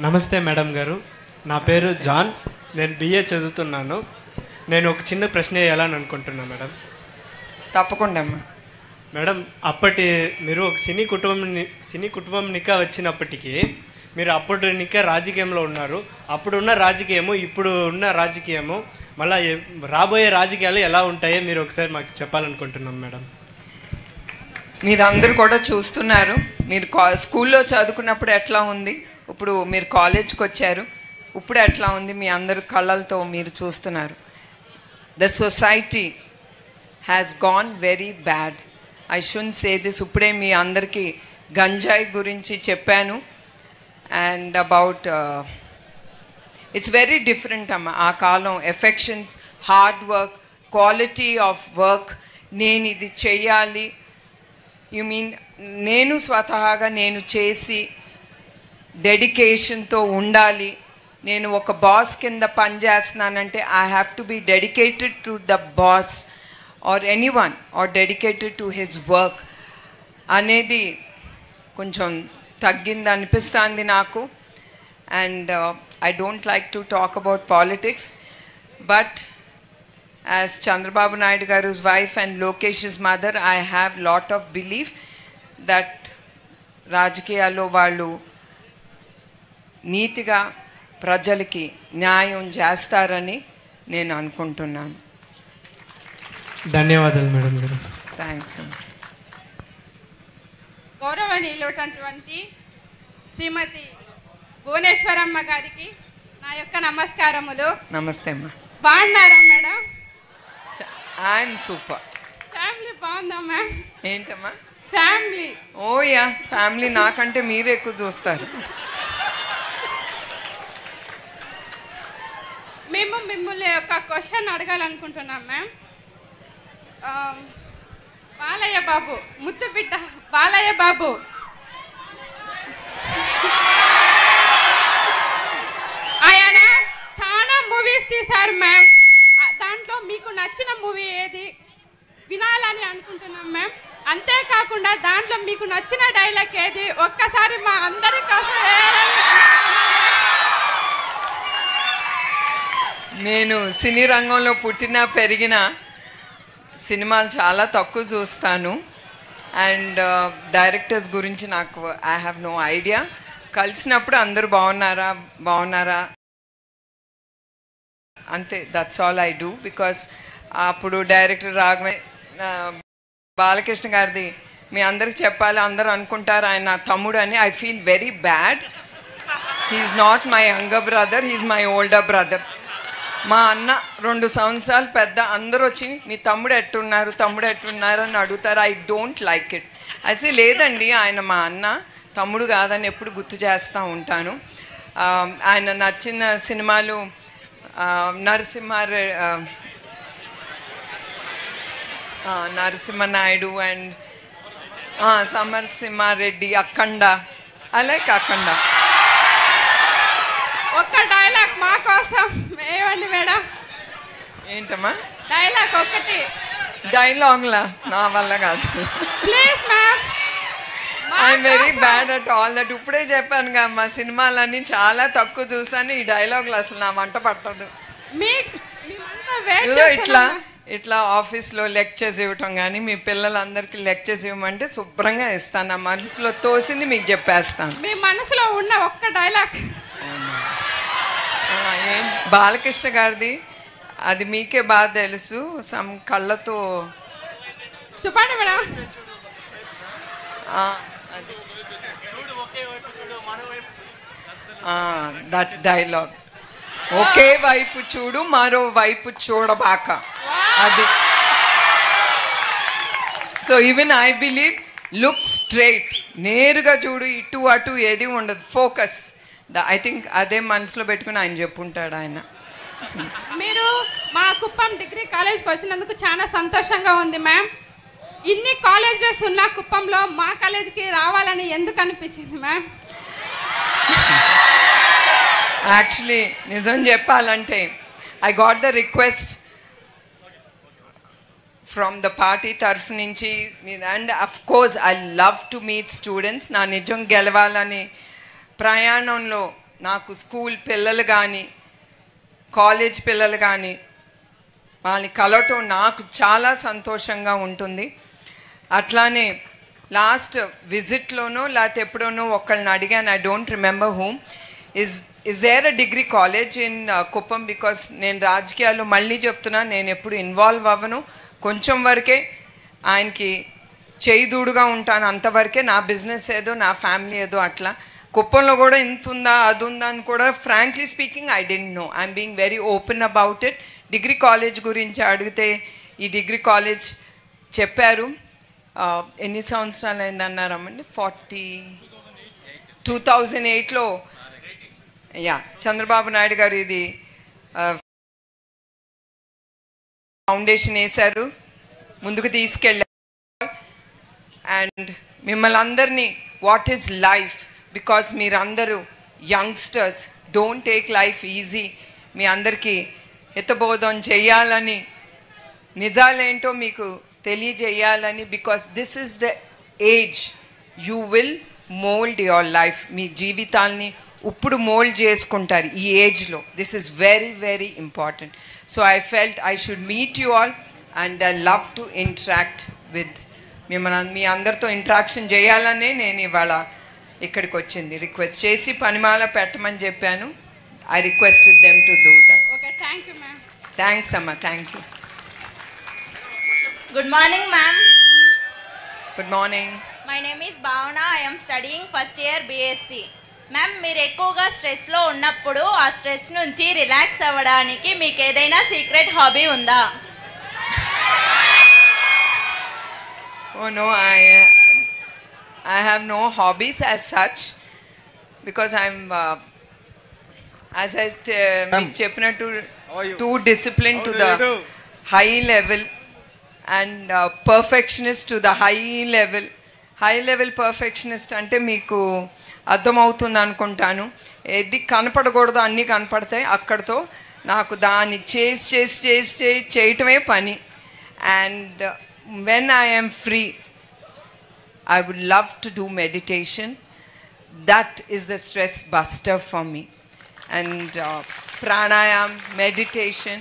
నమస్తే మేడం గారు, నా పేరు జాన్. నేను బిఏ చదువుతున్నాను. నేను ఒక చిన్న ప్రశ్న వేయాలని అనుకుంటున్నాను మేడం. తప్పకుండా అమ్మా. మేడం, మీరు ఒక సినీ కుటుంబం నికా వచ్చినప్పటికీ మీరు అప్పుడు నికా రాజకీయంలో ఉన్నారు. అప్పుడున్న రాజకీయము ఇప్పుడు ఉన్న రాజకీయము మళ్ళీ రాబోయే రాజకీయాలు ఎలా ఉంటాయో మీరు ఒకసారి మాకు చెప్పాలనుకుంటున్నాం మేడం. మీరందరూ కూడా చూస్తున్నారు. మీరు స్కూల్లో చదువుకున్నప్పుడు ఎట్లా ఉంది, ఇప్పుడు మీరు కాలేజ్కి వచ్చారు, ఇప్పుడు ఎట్లా ఉంది, మీ అందరు కళ్ళతో మీరు చూస్తున్నారు. The society has gone very bad. I should say this. ఇప్పుడే మీ అందరికీ గంజాయి గురించి చెప్పాను. And about it's very different అమ్మ. ఆ కాలం affections, hard work, quality of work, నేను ఇది చెయ్యాలి, నేను స్వతహాగా నేను చేసి డెడికేషన్తో ఉండాలి. నేను ఒక బాస్ కింద పనిచేస్తున్నానంటే I have to be dedicated to the boss or anyone or dedicated to his work అనేది కొంచెం తగ్గింది అనిపిస్తుంది నాకు. And I don't like to talk about politics, but as Chandrababu Naidu Garu's wife and Lokesh's mother, I have lot of belief that రాజకీయాల్లో వాళ్ళు నీతిగా ప్రజలకి న్యాయం చేస్తారని నేను అనుకుంటున్నాను. ధన్యవాదాలు మేడం గారు. థ్యాంక్స్. గౌరవనీయులైనటువంటి శ్రీమతి భువనేశ్వరమ్మ గారికి నా యొక్క నమస్కారములు. నమస్తే అమ్మా. బాగున్నారా మేడం? I'm super. ఫ్యామిలీ బాగుందా మ్యామ్? ఏంటమ్మా ఫ్యామిలీ? ఓ యా, ఫ్యామిలీ నాకంటే మీరే ఎక్కువ చూస్తారు. మేము మిమ్మల్ని ఒక క్వశ్చన్ అడగాలనుకుంటున్నాం మ్యామ్. బాలయ్య బాబు, ముద్దు బిడ్డ బాలయ్య బాబు ఆయన చాలా మూవీస్ తీశారు మ్యామ్. దాంట్లో మీకు నచ్చిన మూవీ ఏది వినాలని అనుకుంటున్నాం మ్యామ్. అంతేకాకుండా దాంట్లో మీకు నచ్చిన డైలాగ్ ఏది ఒక్కసారి మా అందరి కోసం. నేను సినీ రంగంలో పుట్టిన పెరిగిన సినిమాలు చాలా తక్కువ చూస్తాను. అండ్ డైరెక్టర్స్ గురించి నాకు ఐ హ్యావ్ నో ఐడియా. కలిసినప్పుడు అందరూ బాగున్నారా అంతే, that's all I do. Because అప్పుడు డైరెక్టర్ బాలకృష్ణ గారిది మీ అందరికి చెప్పాలి, అందరూ అనుకుంటారు ఆయన నా తమ్ముడు అని. I feel very bad. He's not my younger brother, he's my older brother. మా అన్న 2 సంవత్సరాలు పెద్ద. అందరూ వచ్చి మీ తమ్ముడు ఎట్టున్నారు అని అడుగుతారు. I don't like it. అయితే లేదండి, ఆయన మా అన్న, తమ్ముడు కాదని ఎప్పుడు గుర్తు చేస్తూ ఉంటాను. ఆయన నచ్చిన సినిమాలు Narasimha Naidu and Samarasimha Reddy, Akhanda. I like Akhanda. ఒక్క డైలాగ్ మా కోసం ఏమండి మేడం? ఏంటమ్మా డైలాగ్ ఒకటి? డైలాగ్లా నా వల్ల కాదు. Please ma'am. I'm very bad at all that. ఇప్పుడే చెప్పాను కదా, మా సినిమాలన్నీ చాలా తక్కువ చూస్తాను. ఈ డైలాగులు అసలు నా వంట పట్టదు. ఇట్లా ఆఫీస్లో లెక్చర్స్ ఇవ్వటం కానీ, మీ పిల్లలందరికీ లెక్చర్స్ ఇవ్వమంటే శుభ్రంగా ఇస్తాను. నా మనసులో తోసింది మీకు చెప్పేస్తాను. మీ మనసులో ఉన్న ఒక్క డైలాగ్? బాలకృష్ణ గారిది అది మీకే బాగా తెలుసు. సమ్ కళ్ళతో చెప్పండి మేడం. దట్ డైలాగ్, ఒకే వైపు చూడు మరో వైపు చూడబాక, అది. So even I believe look straight, నేరుగా చూడు, ఇటు అటు ఏది ఉండదు, ఫోకస్. ఐ థింక్ అదే మనసులో పెట్టుకుని ఆయన చెప్పుంటాడు ఆయన. మీరు మా కుప్పం డిగ్రీ కాలేజ్కి వచ్చినందుకు చాలా సంతోషంగా ఉంది మ్యామ్. ఇన్ని కాలేజెస్ ఉన్న కుప్పంలో మా కాలేజీకి రావాలని ఎందుకు అనిపించింది మ్యామ్? యాక్చువల్లీ నిజం చెప్పాలంటే I got the request from the party తరఫు నుంచి. And of course I love to meet students. నా నిజం గెలవాలని ప్రయాణంలో నాకు స్కూల్ పిల్లలు కానీ కాలేజ్ పిల్లలు కానీ వాళ్ళని కలవటం నాకు చాలా సంతోషంగా ఉంటుంది. అట్లానే లాస్ట్ విజిట్లోనో లేకపోతే ఎప్పుడోనో ఒకళ్ళని అడిగాను, I don't remember whom, is there a degree college in Kuppam? Because నేను రాజకీయాల్లో మళ్ళీ చెప్తున్నా, నేను ఎప్పుడు ఇన్వాల్వ్ అవ్వను, కొంచెం వరకే ఆయనకి చేయిదూడుగా ఉంటాను, అంతవరకే. నా బిజినెస్ ఏదో నా ఫ్యామిలీ ఏదో అట్లా. కుప్పంలో కూడా ఇంత ఉందా అది ఉందా అని కూడా frankly speaking I don't know. I'm being very open about it. Degree college గురించి అడిగితే ఈ డిగ్రీ కాలేజ్ చెప్పారు. ఎన్ని సంవత్సరాలు అయిందన్నారమ్మండి? 2008లో యా చంద్రబాబు నాయుడు గారు ఇది ఫౌండేషన్ వేశారు, ముందుకు తీసుకెళ్ళారు. అండ్ మిమ్మల్ని అందరినీ వాట్ ఈజ్ లైఫ్, బికాజ్ మీరందరూ youngsters, don't take life easy. మీ అందరికీ హితబోధం చేయాలని, నిజాలేంటో మీకు తెలియజేయాలని, because this is the age you will mould your life. మీ జీవితాల్ని ఇప్పుడు మోల్డ్ చేసుకుంటారు ఈ ఏజ్లో. This is very very important. So I felt I should meet you all and I love to interact with మిమ్మల్ని. మీ అందరితో ఇంటరాక్షన్ చేయాలనే నేను ఇవాళ ఇక్కడికి వచ్చింది. రిక్వెస్ట్ చేసి పనిమాల పెట్టమని చెప్పాను. I requested them to do that. Okay, thank you ma'am. Thanks అమ్మా, thank you. Good morning, ma'am. Good morning. My name is Bhavana. I am studying first year BSc. Ma'am, మీరు ఎక్కువగా స్ట్రెస్లో ఉన్నప్పుడు ఆ స్ట్రెస్ నుంచి రిలాక్స్ అవ్వడానికి మీకు ఏదైనా secret hobby ఉందా? Oh no, I have no hobbies as such because I'm as I మీకు చెప్పినట్టు too disciplined to the high level and perfectionist to the high level. High level perfectionist అంటే మీకు అర్థమవుతుంది అనుకుంటాను. ఏది కనపడకూడదు అన్నీ కనపడతాయి. అక్కడితో నాకు దాన్ని చేయటమే పని. And when I am free, I would love to do meditation. That is the stress buster for me. And pranayam, meditation,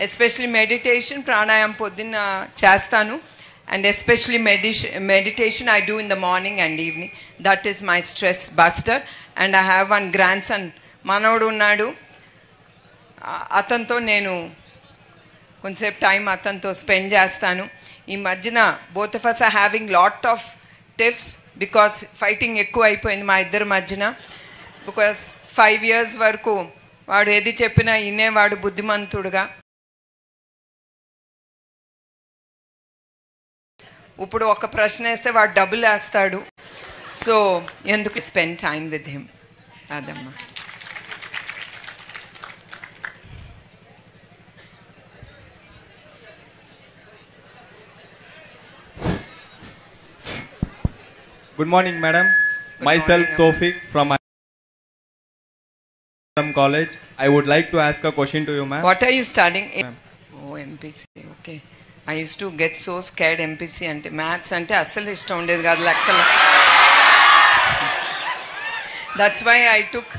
especially meditation, pranayam పొద్దున్న చేస్తాను. And especially meditation I do in the morning and evening. That is my stress buster. And I have one grandson, మనోడు ఉన్నాడు. అతనితో నేను కొంచెంసేపు time అతనితో spend చేస్తాను. ఈ మధ్యన both of us are having lot of tiffs because fighting ఎక్కువ అయిపోయింది మా ఇద్దరి మధ్యన. బికాస్ 5 years వరకు వాడు ఏది చెప్పినా వినేవాడు బుద్ధిమంతుడుగా. ఇప్పుడు ఒక ప్రశ్న వేస్తే వాడు డబ్బులు వేస్తాడు. సో ఎందుకు స్పెండ్ టైం విత్ హిమ్, అదమ్మా. Good morning, madam. Myself Tawfiq from college. I would like to ask a question to you, ma'am. What are you studying? Oh, MPC. Okay. I used to get so scared MPC ante. Maths ante assalu ishtam undedi kaadu lekkalo. That's why I took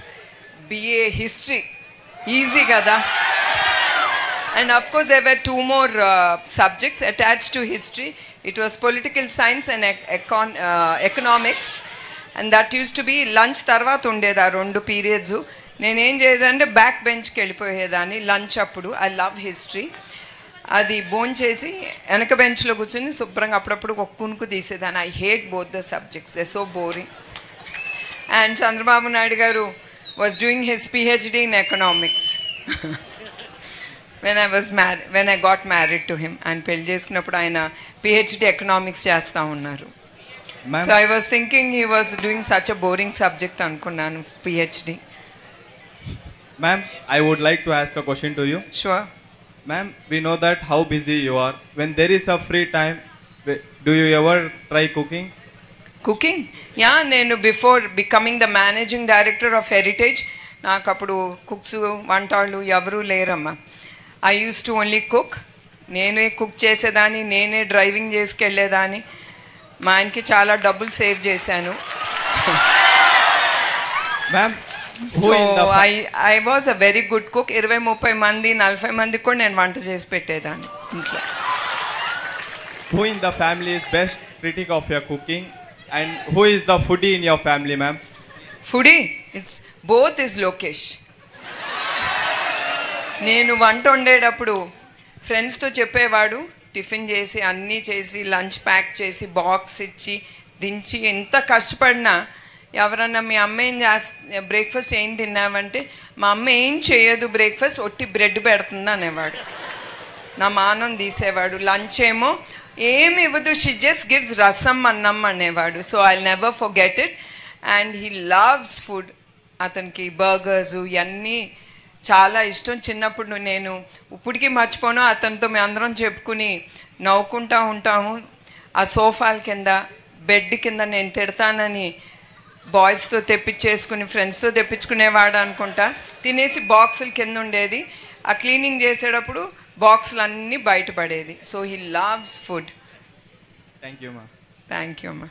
BA history. Easy kada. And of course there were 2 more subjects attached to history. It was political science and economics. And that used to be lunch tarvata undedi aa 2 periods. నేను ఏం చేసేదంటే back బెంచ్కి వెళ్ళిపోయేదాన్ని lunch అప్పుడు. I love history. అది బోన్ చేసి వెనక బెంచ్లో కూర్చొని శుభ్రంగా అప్పుడప్పుడు ఒక కునుకు తీసేదాన్ని. I hate both the subjects, they so boring. And Chandrababu Naidu గారు was doing his PhD in economics when I got married to him. ఆయన పెళ్లి చేసుకున్నప్పుడు ఆయన PhD ఎకనామిక్స్ చేస్తూ ఉన్నారు. So I was thinking he was doing such a boring subject అనుకున్నాను PhD. Ma'am, I would like to ask a question to you. Sure. Ma'am, we know that how busy you are. When there is a free time, do you ever try cooking? Cooking? Yeah, నేను before becoming the managing director of Heritage నాకు అప్పుడు cooks వంటాళ్ళు ఎవరూ లేరమ్మా. I use to only cook. నేనే cook చేసేదాన్ని, నేనే driving చేసుకెళ్ళేదాన్ని. మా ఆయనకి చాలా డబ్బులు సేవ్ చేశాను. Ma'am, so I was a very good cook. 20-30 మంది 40 మందికి కూడా నేను వంట చేసి పెట్టేదాన్ని ఇంట్లో. Who in the family is best critic of your cooking, and who is the foodie in your family, ma'am? Foodie it's both is Lokesh. నేను వంట వండేటప్పుడు ఫ్రెండ్స్తో చెప్పేవాడు, టిఫిన్ చేసి అన్నీ చేసి లంచ్ ప్యాక్ చేసి బాక్స్ ఇచ్చి దించి ఎంత కష్టపడినా ఎవరన్నా మీ అమ్మ ఏం బ్రేక్ఫాస్ట్ ఏం తిన్నావంటే మా అమ్మ ఏం చేయదు బ్రేక్ఫాస్ట్, ఒట్టి బ్రెడ్ పెడుతుంది అనేవాడు. నా మానం తీసేవాడు. లంచ్ ఏమో ఏమి ఇవ్వదు, షీ జస్ట్ గివ్స్ రసం అన్నం అనేవాడు. So I never forget it. And he loves food. అతనికి బర్గర్స్ ఇవన్నీ చాలా ఇష్టం. చిన్నప్పుడు నేను ఇప్పటికీ మర్చిపోను, అతనితో మేము అందరం చెప్పుకుని నవ్వుకుంటూ ఉంటాము. ఆ సోఫాల కింద బెడ్ కింద నేను తిడతానని బాయ్స్తో తెప్పించేసుకుని ఫ్రెండ్స్తో తెప్పించుకునేవాడు అనుకుంటా. తినేసి బాక్సుల కింద ఉండేది. ఆ క్లీనింగ్ చేసేటప్పుడు బాక్సులు అన్నీ బయటపడేది. So he loves food. Thank you, ma'am. Thank you అమ్మా.